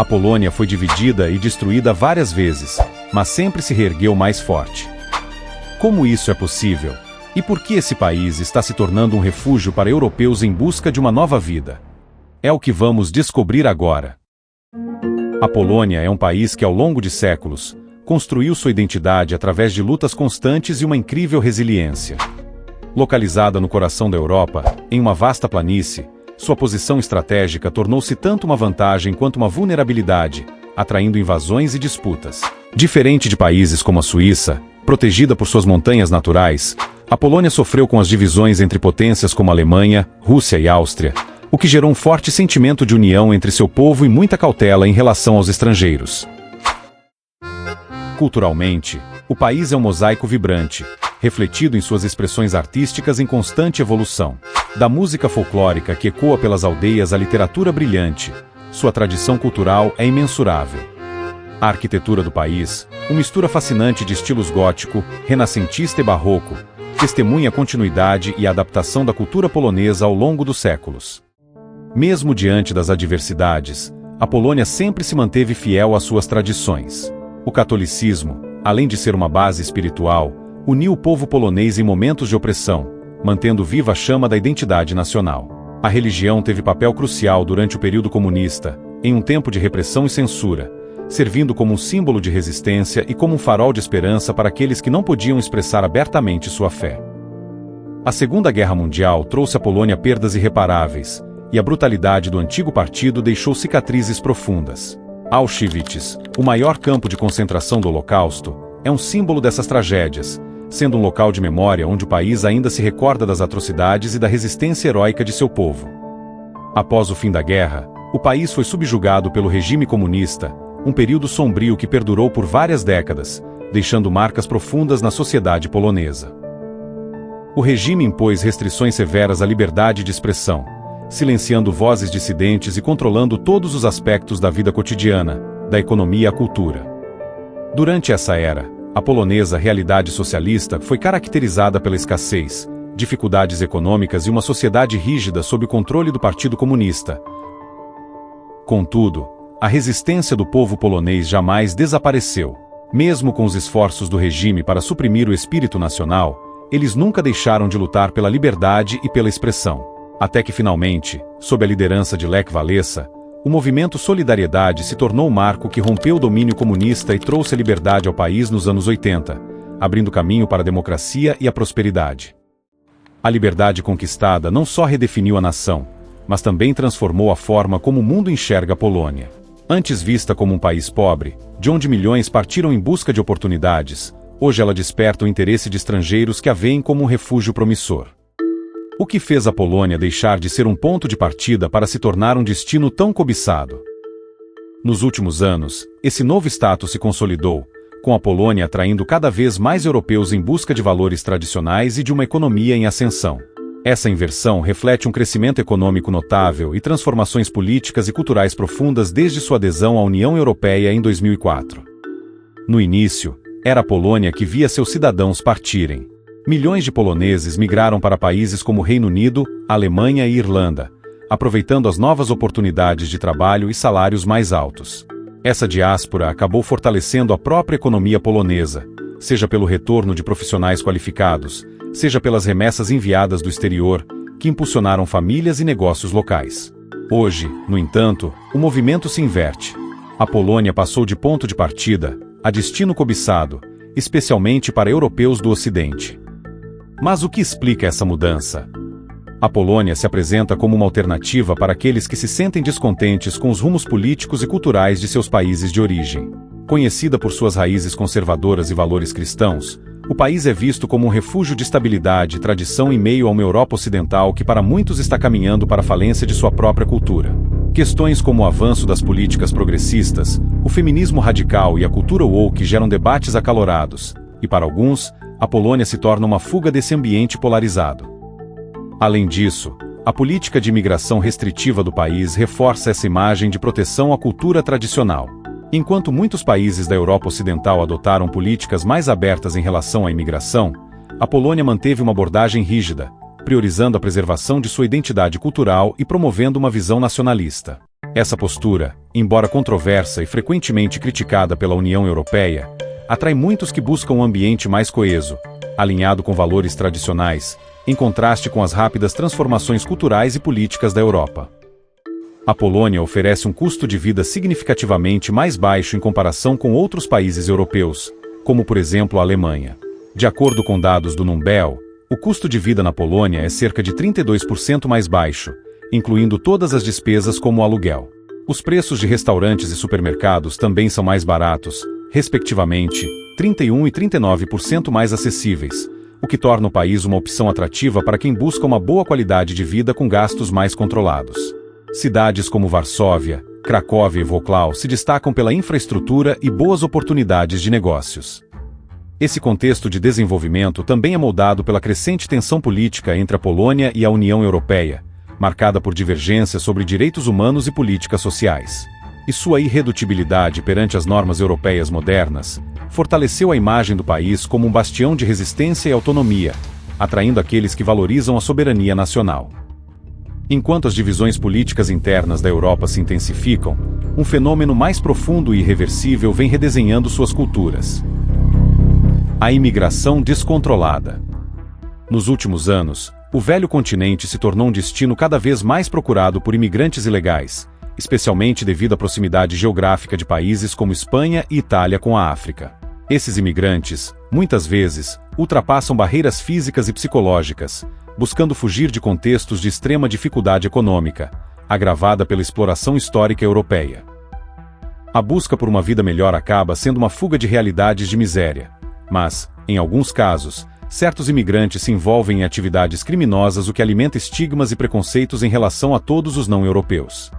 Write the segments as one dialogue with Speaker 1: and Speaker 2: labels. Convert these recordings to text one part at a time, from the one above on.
Speaker 1: A Polônia foi dividida e destruída várias vezes, mas sempre se reergueu mais forte. Como isso é possível? E por que esse país está se tornando um refúgio para europeus em busca de uma nova vida? É o que vamos descobrir agora. A Polônia é um país que, ao longo de séculos, construiu sua identidade através de lutas constantes e uma incrível resiliência. Localizada no coração da Europa, em uma vasta planície, sua posição estratégica tornou-se tanto uma vantagem quanto uma vulnerabilidade, atraindo invasões e disputas. Diferente de países como a Suíça, protegida por suas montanhas naturais, a Polônia sofreu com as divisões entre potências como Alemanha, Rússia e Áustria, o que gerou um forte sentimento de união entre seu povo e muita cautela em relação aos estrangeiros. Culturalmente, o país é um mosaico vibrante, refletido em suas expressões artísticas em constante evolução. Da música folclórica que ecoa pelas aldeias à literatura brilhante, sua tradição cultural é imensurável. A arquitetura do país, uma mistura fascinante de estilos gótico, renascentista e barroco, testemunha a continuidade e a adaptação da cultura polonesa ao longo dos séculos. Mesmo diante das adversidades, a Polônia sempre se manteve fiel às suas tradições. O catolicismo, além de ser uma base espiritual, uniu o povo polonês em momentos de opressão, mantendo viva a chama da identidade nacional. A religião teve papel crucial durante o período comunista, em um tempo de repressão e censura, servindo como um símbolo de resistência e como um farol de esperança para aqueles que não podiam expressar abertamente sua fé. A Segunda Guerra Mundial trouxe à Polônia perdas irreparáveis, e a brutalidade do antigo partido deixou cicatrizes profundas. Auschwitz, o maior campo de concentração do Holocausto, é um símbolo dessas tragédias, sendo um local de memória onde o país ainda se recorda das atrocidades e da resistência heróica de seu povo. Após o fim da guerra, o país foi subjugado pelo regime comunista, um período sombrio que perdurou por várias décadas, deixando marcas profundas na sociedade polonesa. O regime impôs restrições severas à liberdade de expressão, silenciando vozes dissidentes e controlando todos os aspectos da vida cotidiana, da economia à cultura. Durante essa era, a polonesa realidade socialista foi caracterizada pela escassez, dificuldades econômicas e uma sociedade rígida sob o controle do Partido Comunista. Contudo, a resistência do povo polonês jamais desapareceu. Mesmo com os esforços do regime para suprimir o espírito nacional, eles nunca deixaram de lutar pela liberdade e pela expressão. Até que finalmente, sob a liderança de Lech Walesa, o movimento Solidariedade se tornou o marco que rompeu o domínio comunista e trouxe a liberdade ao país nos anos 80, abrindo caminho para a democracia e a prosperidade. A liberdade conquistada não só redefiniu a nação, mas também transformou a forma como o mundo enxerga a Polônia. Antes vista como um país pobre, de onde milhões partiram em busca de oportunidades, hoje ela desperta o interesse de estrangeiros que a veem como um refúgio promissor. O que fez a Polônia deixar de ser um ponto de partida para se tornar um destino tão cobiçado? Nos últimos anos, esse novo status se consolidou, com a Polônia atraindo cada vez mais europeus em busca de valores tradicionais e de uma economia em ascensão. Essa inversão reflete um crescimento econômico notável e transformações políticas e culturais profundas desde sua adesão à União Europeia em 2004. No início, era a Polônia que via seus cidadãos partirem. Milhões de poloneses migraram para países como Reino Unido, Alemanha e Irlanda, aproveitando as novas oportunidades de trabalho e salários mais altos. Essa diáspora acabou fortalecendo a própria economia polonesa, seja pelo retorno de profissionais qualificados, seja pelas remessas enviadas do exterior, que impulsionaram famílias e negócios locais. Hoje, no entanto, o movimento se inverte. A Polônia passou de ponto de partida a destino cobiçado, especialmente para europeus do Ocidente. Mas o que explica essa mudança? A Polônia se apresenta como uma alternativa para aqueles que se sentem descontentes com os rumos políticos e culturais de seus países de origem. Conhecida por suas raízes conservadoras e valores cristãos, o país é visto como um refúgio de estabilidade e tradição em meio a uma Europa ocidental que para muitos está caminhando para a falência de sua própria cultura. Questões como o avanço das políticas progressistas, o feminismo radical e a cultura woke geram debates acalorados, e para alguns, a Polônia se torna uma fuga desse ambiente polarizado. Além disso, a política de imigração restritiva do país reforça essa imagem de proteção à cultura tradicional. Enquanto muitos países da Europa Ocidental adotaram políticas mais abertas em relação à imigração, a Polônia manteve uma abordagem rígida, priorizando a preservação de sua identidade cultural e promovendo uma visão nacionalista. Essa postura, embora controversa e frequentemente criticada pela União Europeia, atrai muitos que buscam um ambiente mais coeso, alinhado com valores tradicionais, em contraste com as rápidas transformações culturais e políticas da Europa. A Polônia oferece um custo de vida significativamente mais baixo em comparação com outros países europeus, como por exemplo a Alemanha. De acordo com dados do Numbeo, o custo de vida na Polônia é cerca de 32% mais baixo, incluindo todas as despesas como o aluguel. Os preços de restaurantes e supermercados também são mais baratos, respectivamente, 31% e 39% mais acessíveis, o que torna o país uma opção atrativa para quem busca uma boa qualidade de vida com gastos mais controlados. Cidades como Varsóvia, Cracóvia e Wrocław se destacam pela infraestrutura e boas oportunidades de negócios. Esse contexto de desenvolvimento também é moldado pela crescente tensão política entre a Polônia e a União Europeia, marcada por divergências sobre direitos humanos e políticas sociais. E sua irredutibilidade perante as normas europeias modernas fortaleceu a imagem do país como um bastião de resistência e autonomia, atraindo aqueles que valorizam a soberania nacional. Enquanto as divisões políticas internas da Europa se intensificam, um fenômeno mais profundo e irreversível vem redesenhando suas culturas. A imigração descontrolada. Nos últimos anos, o velho continente se tornou um destino cada vez mais procurado por imigrantes ilegais, especialmente devido à proximidade geográfica de países como Espanha e Itália com a África. Esses imigrantes, muitas vezes, ultrapassam barreiras físicas e psicológicas, buscando fugir de contextos de extrema dificuldade econômica, agravada pela exploração histórica europeia. A busca por uma vida melhor acaba sendo uma fuga de realidades de miséria. Mas, em alguns casos, certos imigrantes se envolvem em atividades criminosas, o que alimenta estigmas e preconceitos em relação a todos os não-europeus.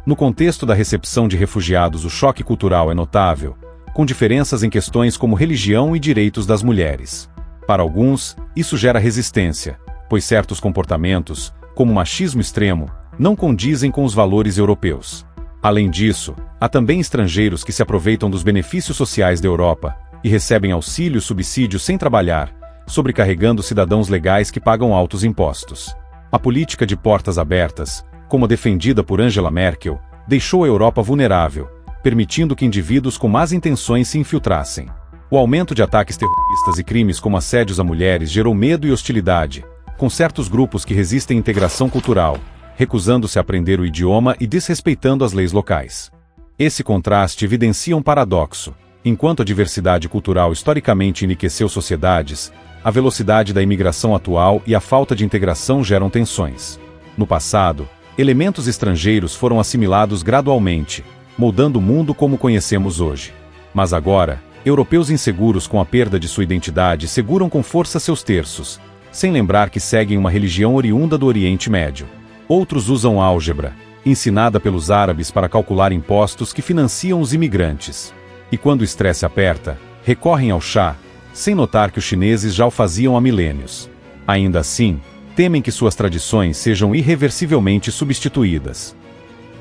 Speaker 1: No contexto da recepção de refugiados, o choque cultural é notável, com diferenças em questões como religião e direitos das mulheres. Para alguns, isso gera resistência, pois certos comportamentos, como o machismo extremo, não condizem com os valores europeus. Além disso, há também estrangeiros que se aproveitam dos benefícios sociais da Europa e recebem auxílio e subsídio sem trabalhar, sobrecarregando cidadãos legais que pagam altos impostos. A política de portas abertas, como a defendida por Angela Merkel, deixou a Europa vulnerável, permitindo que indivíduos com más intenções se infiltrassem. O aumento de ataques terroristas e crimes como assédios a mulheres gerou medo e hostilidade, com certos grupos que resistem à integração cultural, recusando-se a aprender o idioma e desrespeitando as leis locais. Esse contraste evidencia um paradoxo. Enquanto a diversidade cultural historicamente enriqueceu sociedades, a velocidade da imigração atual e a falta de integração geram tensões. No passado, elementos estrangeiros foram assimilados gradualmente, moldando o mundo como conhecemos hoje. Mas agora, europeus inseguros com a perda de sua identidade seguram com força seus terços, sem lembrar que seguem uma religião oriunda do Oriente Médio. Outros usam álgebra, ensinada pelos árabes para calcular impostos que financiam os imigrantes. E quando o estresse aperta, recorrem ao chá, sem notar que os chineses já o faziam há milênios. Ainda assim, temem que suas tradições sejam irreversivelmente substituídas.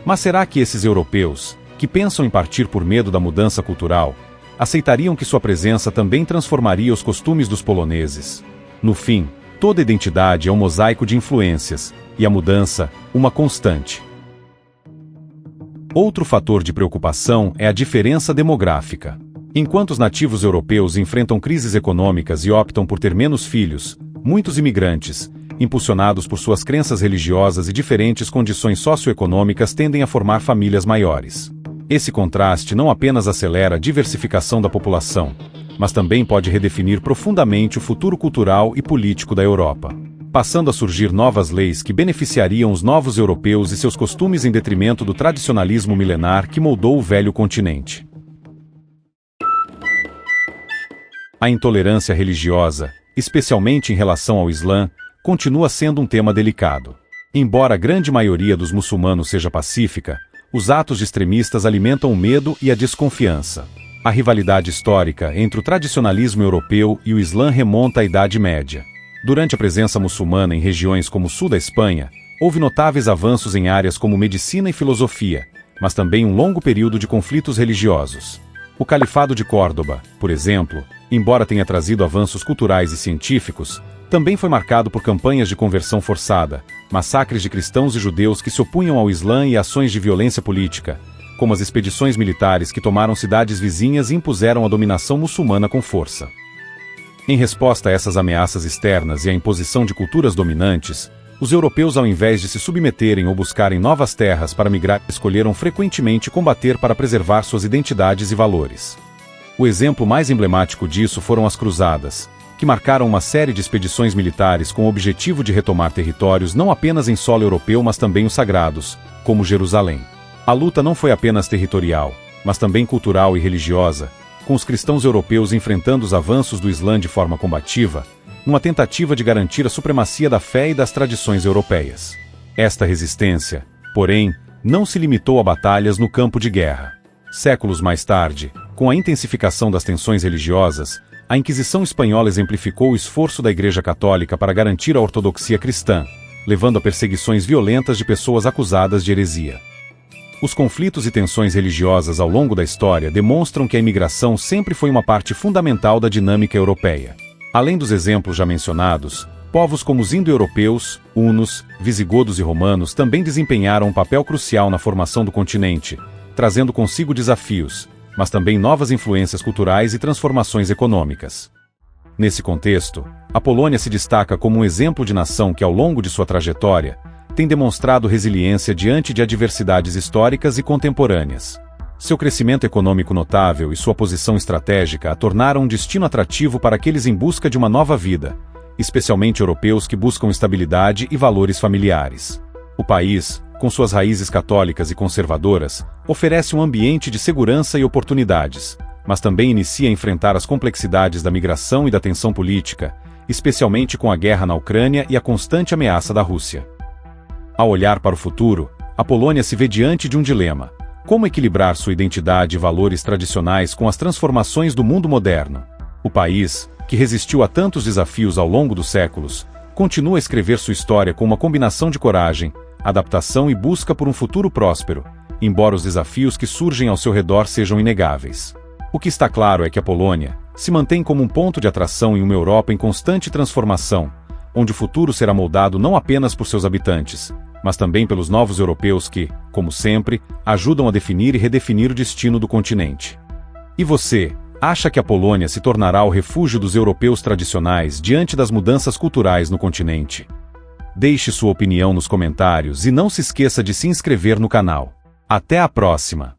Speaker 1: Mas será que esses europeus, que pensam em partir por medo da mudança cultural, aceitariam que sua presença também transformaria os costumes dos poloneses? No fim, toda identidade é um mosaico de influências, e a mudança, uma constante. Outro fator de preocupação é a diferença demográfica. Enquanto os nativos europeus enfrentam crises econômicas e optam por ter menos filhos, muitos imigrantes, impulsionados por suas crenças religiosas e diferentes condições socioeconômicas, tendem a formar famílias maiores. Esse contraste não apenas acelera a diversificação da população, mas também pode redefinir profundamente o futuro cultural e político da Europa, passando a surgir novas leis que beneficiariam os novos europeus e seus costumes em detrimento do tradicionalismo milenar que moldou o velho continente. A intolerância religiosa, especialmente em relação ao Islã, continua sendo um tema delicado. Embora a grande maioria dos muçulmanos seja pacífica, os atos de extremistas alimentam o medo e a desconfiança. A rivalidade histórica entre o tradicionalismo europeu e o Islã remonta à Idade Média. Durante a presença muçulmana em regiões como o sul da Espanha, houve notáveis avanços em áreas como medicina e filosofia, mas também um longo período de conflitos religiosos. O Califado de Córdoba, por exemplo, embora tenha trazido avanços culturais e científicos, Também foi marcado por campanhas de conversão forçada, massacres de cristãos e judeus que se opunham ao Islã e ações de violência política, como as expedições militares que tomaram cidades vizinhas e impuseram a dominação muçulmana com força. Em resposta a essas ameaças externas e à imposição de culturas dominantes, os europeus, ao invés de se submeterem ou buscarem novas terras para migrar, escolheram frequentemente combater para preservar suas identidades e valores. O exemplo mais emblemático disso foram as Cruzadas, que marcaram uma série de expedições militares com o objetivo de retomar territórios não apenas em solo europeu, mas também os sagrados, como Jerusalém. A luta não foi apenas territorial, mas também cultural e religiosa, com os cristãos europeus enfrentando os avanços do Islã de forma combativa, numa tentativa de garantir a supremacia da fé e das tradições europeias. Esta resistência, porém, não se limitou a batalhas no campo de guerra. Séculos mais tarde, com a intensificação das tensões religiosas, a Inquisição espanhola exemplificou o esforço da Igreja Católica para garantir a ortodoxia cristã, levando a perseguições violentas de pessoas acusadas de heresia. Os conflitos e tensões religiosas ao longo da história demonstram que a imigração sempre foi uma parte fundamental da dinâmica europeia. Além dos exemplos já mencionados, povos como os indo-europeus, hunos, visigodos e romanos também desempenharam um papel crucial na formação do continente, trazendo consigo desafios, mas também novas influências culturais e transformações econômicas. Nesse contexto, a Polônia se destaca como um exemplo de nação que, ao longo de sua trajetória, tem demonstrado resiliência diante de adversidades históricas e contemporâneas. Seu crescimento econômico notável e sua posição estratégica a tornaram um destino atrativo para aqueles em busca de uma nova vida, especialmente europeus que buscam estabilidade e valores familiares. O país, com suas raízes católicas e conservadoras, oferece um ambiente de segurança e oportunidades, mas também inicia a enfrentar as complexidades da migração e da tensão política, especialmente com a guerra na Ucrânia e a constante ameaça da Rússia. Ao olhar para o futuro, a Polônia se vê diante de um dilema: como equilibrar sua identidade e valores tradicionais com as transformações do mundo moderno? O país, que resistiu a tantos desafios ao longo dos séculos, continua a escrever sua história com uma combinação de coragem, adaptação e busca por um futuro próspero, embora os desafios que surgem ao seu redor sejam inegáveis. O que está claro é que a Polônia se mantém como um ponto de atração em uma Europa em constante transformação, onde o futuro será moldado não apenas por seus habitantes, mas também pelos novos europeus que, como sempre, ajudam a definir e redefinir o destino do continente. E você, acha que a Polônia se tornará o refúgio dos europeus tradicionais diante das mudanças culturais no continente? Deixe sua opinião nos comentários e não se esqueça de se inscrever no canal. Até a próxima!